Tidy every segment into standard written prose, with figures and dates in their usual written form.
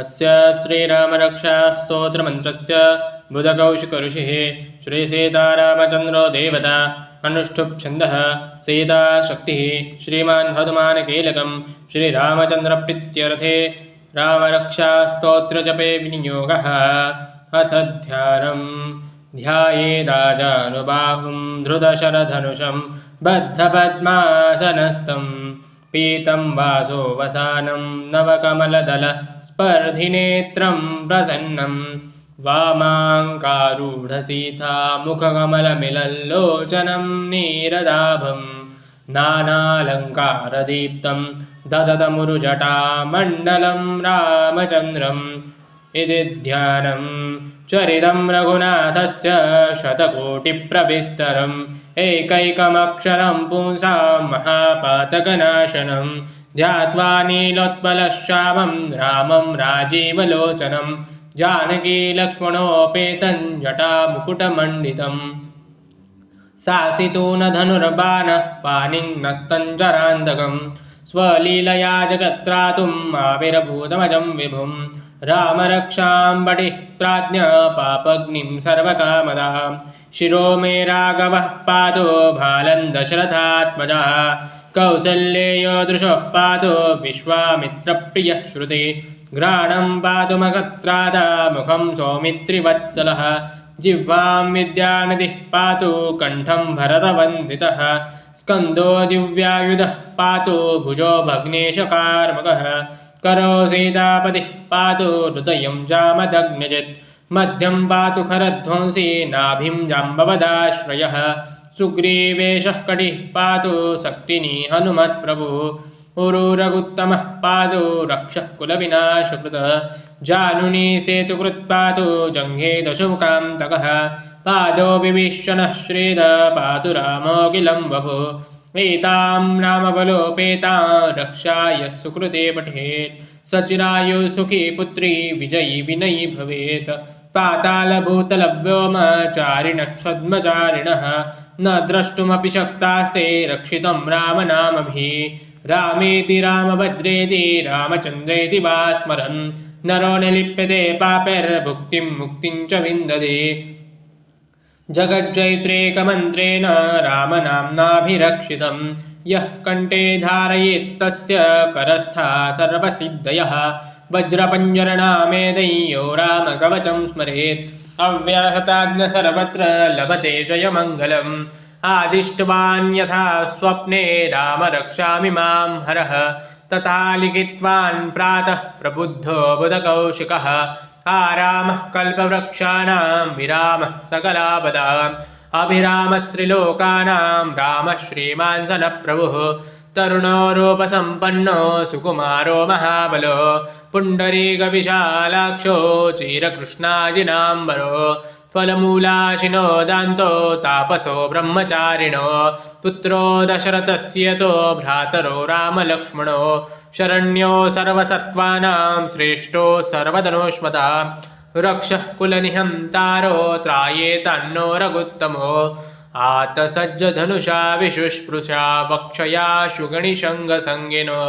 अस्य श्रीरामरक्षास्तोत्रमन्त्रस्य बुधकौशिकऋषिः श्रीसीतारामचन्द्रो देवता अनुष्ठुप् छन्दः सीताशक्तिः श्रीमान् हनुमानकीलकं श्रीरामचन्द्रप्रीत्यर्थे रामरक्षास्तोत्रजपे विनियोगः। अथ ध्यानम् ध्यायेदाजानुबाहुं धृतशरधनुषं बद्धपद्मासनस्थं पीतं वासो वसानं नवकमलदलस्पर्धिनेत्रं प्रसन्नं वामाङ्कारूढसीता मुखकमलमिलल्लोचनं नीरदाभं नानालङ्कारदीप्तं ददतमुरुजटामण्डलं रामचन्द्रम् इति ध्यानं चरितं रघुनाथस्य शतकोटिप्रविस्तरम् एकैकमक्षरं पुंसां महापातकनाशनं ध्यात्वा नीलोत्पलश्यामं रामं राजीवलोचनं जानकी लक्ष्मणोपेतं जटामुकुटमण्डितं सासितूनधनुर्बाणः पाणिं नक्तं चरान्तकं स्वलीलया जगत्त्रातुम् आविर्भूतमजं विभुं रामरक्षां बडिः प्राज्ञा पापग्निं सर्वकामदः शिरो मे राघवः पातो भालं दशरथात्मजः कौसल्येयो दृशः पातो विश्वामित्रप्रियः श्रुति घ्राणं पातु मगत्रादा मुखं सौमित्रिवत्सलः जिह्वां विद्यानिधिः पातु कण्ठं भरतवन्दितः स्कन्दो दिव्यायुधः पातु भुजो भग्नेशकार्मकः करो सीतापतिः पातु हृदयं जामदग्नजित् मध्यं पातु खरध्वंसी नाभिं जाम्बवदाश्रयः सुग्रीवेशः कटिः पातु शक्तिनी हनुमत्प्रभुः उरुरगुत्तमः पातु रक्षः कुलविनाशकृतः जानुनी सेतुकृत् पातु जङ्घे दशमुखान्तकः पादो विभीषणः श्रीद पातु रामोऽखिलं वपुः एतां रामबलोपेतां रक्षाय सुकृते पठेत् सचिरायु सुखी पुत्री विजयी विनयी भवेत् पातालभूतलव्योमचारिणः न द्रष्टुमपि शक्तास्ते रक्षितं रामनामभिः रामेति रामभद्रेति रामचन्द्रेति वा स्मरन् नरो न लिप्यते पापैर्भुक्तिं मुक्तिं च विन्दते जगज्जैत्रेकमन्त्रेण रामनाम्नाभिरक्षितं यः कण्ठे धारयेत् तस्य करस्था सर्वसिद्धयः वज्रपञ्जरनामेदैयो रामकवचं स्मरेत् अव्याहताज्ञ सर्वत्र लभते जयमङ्गलम् आदिष्टवान् यथा स्वप्ने राम रक्षामि मां हरः तथा लिखित्वान् प्रातः प्रबुद्धो बुधकौशिकः आरामः कल्पवृक्षाणां विरामः सकलापदाम् अभिरामस्त्रिलोकानां रामः श्रीमान् सनप्रभुः तरुणो रूपसम्पन्नो सुकुमारो महाबलो पुण्डरीकविशालाक्षो चिरकृष्णाजिनाम्बरो फलमूलाशिनो दान्तो तापसो ब्रह्मचारिणो पुत्रो दशरथस्य तो भ्रातरो रामलक्ष्मणो शरण्यो सर्वसत्त्वानां श्रेष्ठो सर्वधनुष्मता रक्षः कुलनिहन्तारो त्रायेतान्नो रघुत्तमो आतसज्जधनुषा विशुष्पृशा वक्षया शुगणिशङ्गसङ्गिनो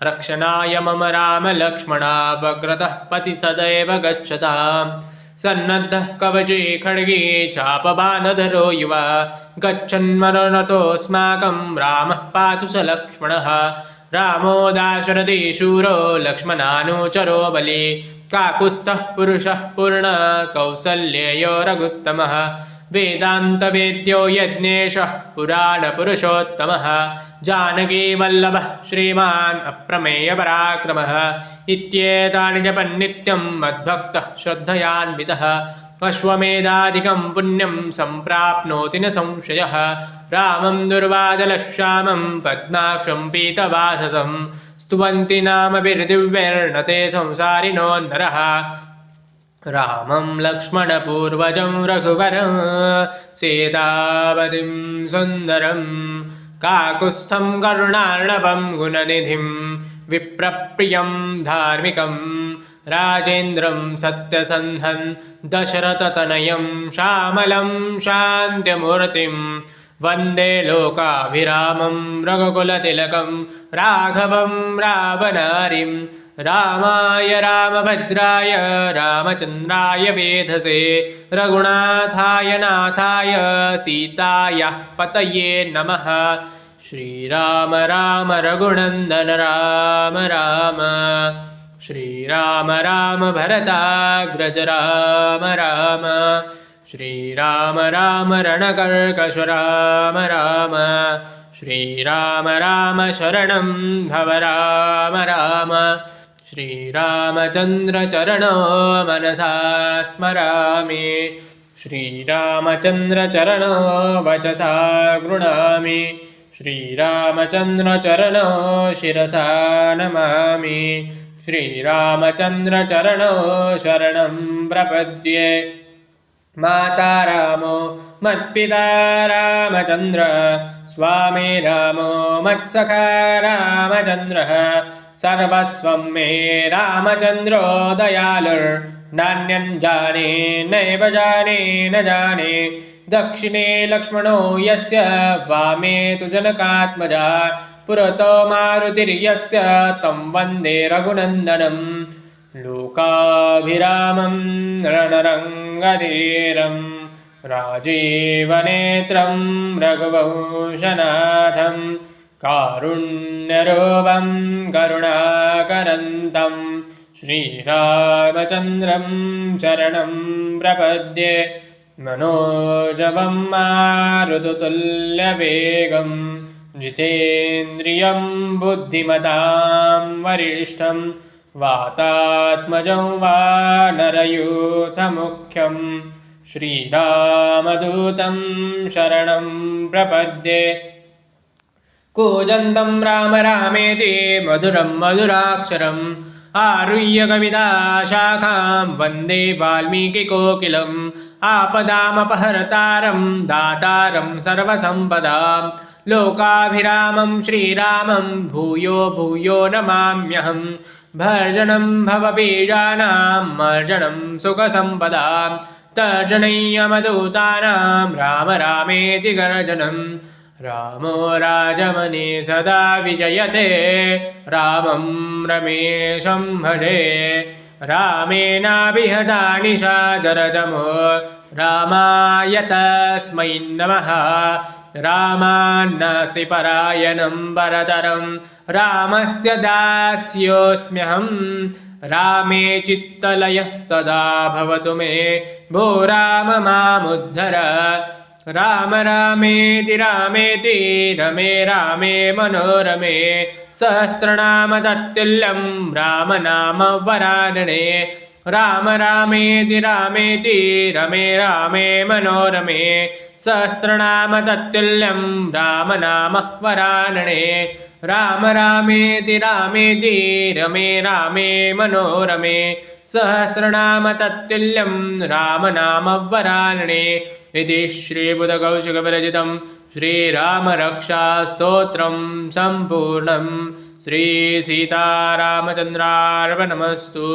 रक्षणाय मम रामलक्ष्मणा वक्रतः पति सदैव गच्छता सन्नद्धः कवची खड्गी चापबाणधरो युवा गच्छन्मरणतोऽस्माकं रामः पातु स लक्ष्मणः रामो दाशरथी शूरो लक्ष्मणानुचरो बली काकुत्स्थः पुरुषः पूर्ण कौसल्येयो रघुत्तमः वेदान्तवेद्यो यज्ञेशः पुराणपुरुषोत्तमः जानकीवल्लभः श्रीमान् अप्रमेयपराक्रमः इत्येतानि जपन्नित्यं मद्भक्तः श्रद्धयान्वितः अश्वमेधादिकं पुण्यं सम्प्राप्नोति न संशयः रामं दुर्वादलश्यामं पद्माक्षं पीतवाससं स्तुवन्ति नामभिर्दिव्यैर्नते संसारिणो नरः रामं लक्ष्मणपूर्वजं रघुवरं सीतावतिं सुन्दरं काकुत्स्थं करुणार्णवं गुणनिधिं विप्रप्रियं धार्मिकं राजेन्द्रं सत्यसन्धं दशरथतनयं श्यामलं शान्त्यमूर्तिं वन्दे लोकाभिरामं रघुकुलतिलकं राघवं रावणारिं रामाय रामभद्राय रामचन्द्राय वेधसे रघुनाथाय नाथाय सीतायाः पतये नमः। श्रीराम राम रघुनन्दन राम राम श्रीराम राम भरताग्रज राम राम श्रीराम राम रणकर्कश राम राम श्रीराम राम शरणं भव राम राम श्रीरामचन्द्र चरणो मनसा स्मरामि श्रीरामचन्द्र चरणो वचसा गृह्णामि श्रीरामचन्द्र चरणो शिरसा नमामि श्रीरामचन्द्र चरणो शरणं प्रपद्ये। माता रामो मत्पिता रामचन्द्र स्वामी रामो मत्सखा रामचन्द्रः सर्वस्वं मे रामचन्द्रो दयालुर्नान्यं जाने नैव जाने न जाने दक्षिणे लक्ष्मणो यस्य वामे तु जनकात्मजा पुरतो मारुतिर्यस्य तं वन्दे रघुनन्दनं लोकाभिरामं रणरङ्गधीरं राजीवनेत्रं रघुवंशनाथं कारुण्यरूपं करुणाकरन्तं श्रीरामचन्द्रं शरणं प्रपद्ये। मनोजवं मारुततुल्यवेगं जितेन्द्रियं बुद्धिमतां वरिष्ठं वातात्मजं वानरयूथमुख्यं श्रीरामदूतं शरणं प्रपद्ये। कूजन्तं राम रामेति मधुरं मधुराक्षरम् आरुह्य कविताशाखां वन्दे वाल्मीकिकोकिलम् आपदामपहर्तारं दातारं सर्वसम्पदां लोकाभिरामं श्रीरामं भूयो भूयो नमाम्यहं भर्जनं भवबीजानां मर्जनं सुखसम्पदां तर्जनय्यमदूतानां राम रामेति गर्जनं रामो राजमने सदा विजयते रामं रमेशं भजे रामेणाभिहता निशाचरजमो रामाय तस्मै नमः रामान्नास्ति परायणं परतरं रामस्य दास्योऽस्म्यहं रामे चित्तलयः सदा भवतु मे भो राम मामुद्धर राम रामेति रामेति रमे रामे मनोरमे सहस्रनाम तत्तुल्यं रामनाम वरानने राम रामेति रामेति रमे रामे मनोरमे सहस्रनाम तत्तुल्यं रामनाम वरानने राम रामेति रामेति रमे रामे मनोरमे सहस्रनाम तत्तुल्यं रामनाम वरानने। इति श्रीबुधकौशिकविरचितं श्रीरामरक्षास्तोत्रं सम्पूर्णं। श्रीसीतारामचन्द्रार्पणमस्तु।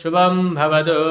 शुभं भवतु।